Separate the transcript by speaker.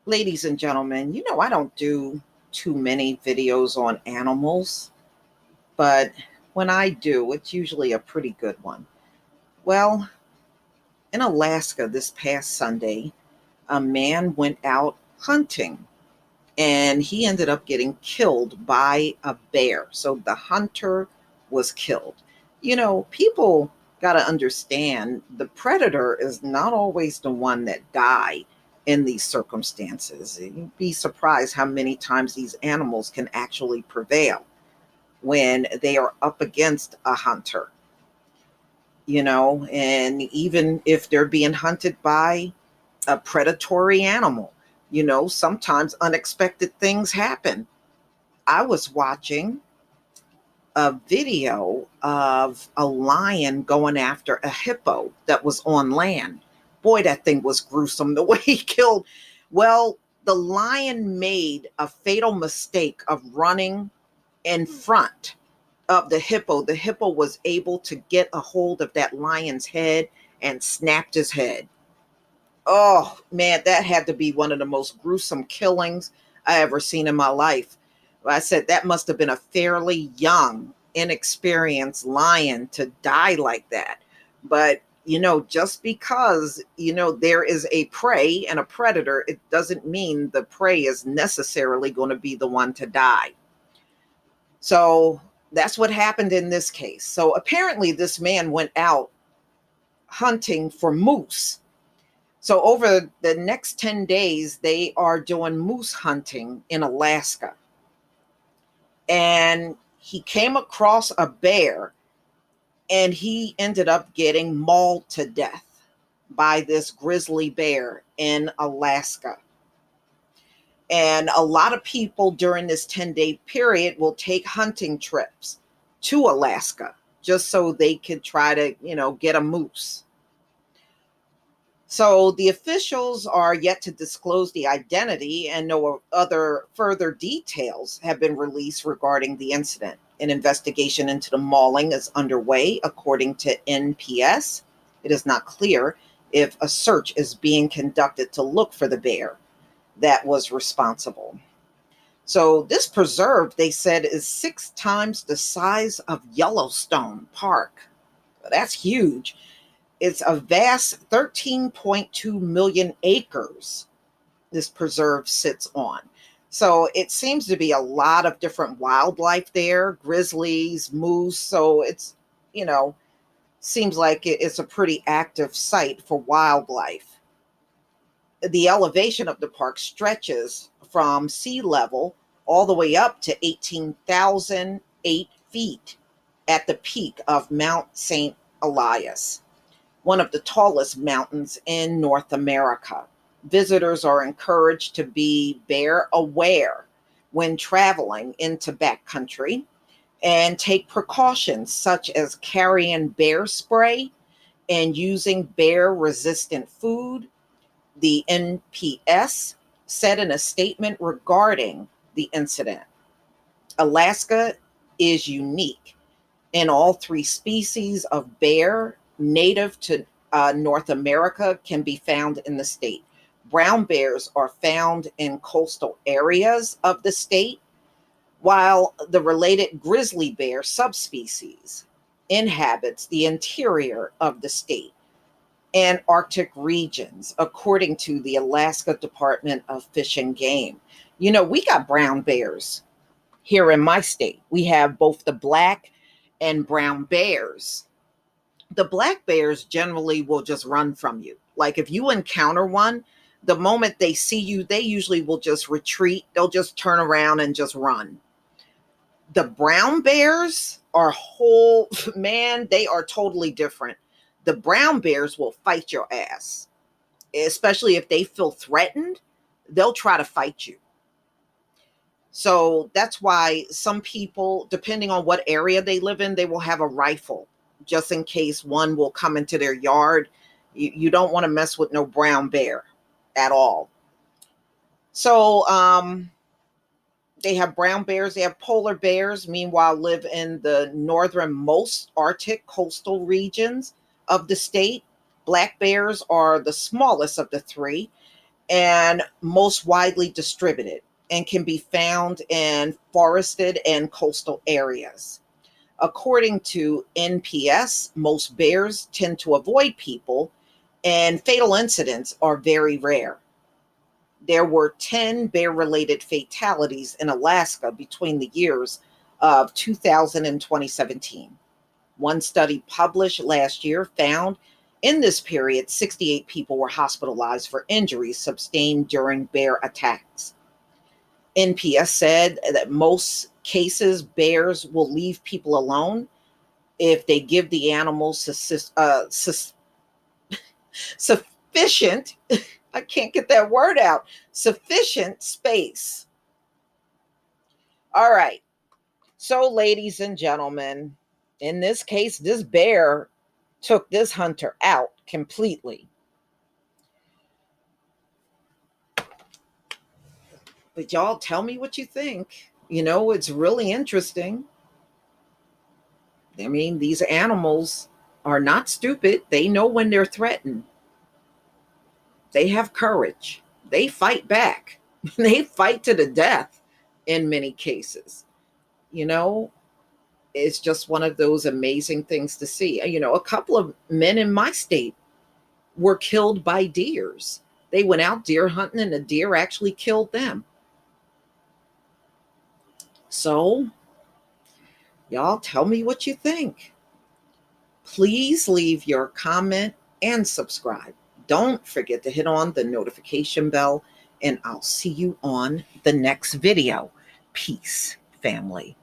Speaker 1: Ladies and gentlemen, I don't do too many videos on animals, but when I do, it's usually a pretty good one. Well, in Alaska this past Sunday, a man went out hunting and he ended up getting killed by a bear. So the hunter was killed. People got to understand the predator is not always the one that die in these circumstances. You'd be surprised how many times these animals can actually prevail when they are up against a hunter, and even if they're being hunted by a predatory animal, sometimes unexpected things happen. I was watching a video of a lion going after a hippo that was on land. Boy, that thing was gruesome the way he killed. Well, the lion made a fatal mistake of running in front of the hippo. The hippo was able to get a hold of that lion's head and snapped his head. Oh man, that had to be one of the most gruesome killings I ever seen in my life. I said that must have been a fairly young, inexperienced lion to die like that. But just because there is a prey and a predator, it doesn't mean the prey is necessarily going to be the one to die. So that's what happened in this case. So apparently, this man went out hunting for moose. So over the next 10 days, they are doing moose hunting in Alaska. And he came across a bear and he ended up getting mauled to death by this grizzly bear in Alaska. And a lot of people during this 10-day period will take hunting trips to Alaska just so they could try to, get a moose. So the officials are yet to disclose the identity, and no other further details have been released regarding the incident. An investigation into the mauling is underway, according to NPS. It is not clear if a search is being conducted to look for the bear that was responsible. So this preserve, they said, is 6 times the size of Yellowstone Park. That's huge. It's a vast 13.2 million acres this preserve sits on. So it seems to be a lot of different wildlife there, grizzlies, moose. So you know, seems like it's a pretty active site for wildlife. The elevation of the park stretches from sea level all the way up to 18,008 feet at the peak of Mount St. Elias, one of the tallest mountains in North America. Visitors are encouraged to be bear aware when traveling into backcountry and take precautions such as carrying bear spray and using bear resistant food. The NPS said in a statement regarding the incident. Alaska is unique in all 3 species of bear native to North America can be found in the state. Brown bears are found in coastal areas of the state, while the related grizzly bear subspecies inhabits the interior of the state and Arctic regions, according to the Alaska Department of Fish and Game. We got brown bears here in my state. We have both the black and brown bears. The black bears generally will just run from you. Like if you encounter one, the moment they see you, they usually will just retreat. They'll just turn around and just run. The brown bears are whole, man, they are totally different. The brown bears will fight your ass, especially if they feel threatened, they'll try to fight you. So that's why some people, depending on what area they live in, they will have a rifle just in case one will come into their yard. You don't want to mess with no brown bear at all. So they have brown bears, they have polar bears, meanwhile, live in the northernmost Arctic coastal regions of the state. Black bears are the smallest of the 3. and most widely distributed and can be found in forested and coastal areas. According to NPS, most bears tend to avoid people, and fatal incidents are very rare. There were 10 bear related fatalities in Alaska between the years of 2000 and 2017. One study published last year found in this period 68 people were hospitalized for injuries sustained during bear attacks. NPS said that most cases bears will leave people alone if they give the animals sufficient, I can't get that word out, sufficient space. All right. So, ladies and gentlemen, in this case, this bear took this hunter out completely. But y'all tell me what you think. It's really interesting. I mean, these animals are not stupid. They know when they're threatened. They have courage. They fight back. They fight to the death in many cases. You know, it's just one of those amazing things to see. A couple of men in my state were killed by deers. They went out deer hunting and a deer actually killed them. So, y'all tell me what you think. Please leave your comment and subscribe. Don't forget to hit on the notification bell, and I'll see you on the next video. Peace, family.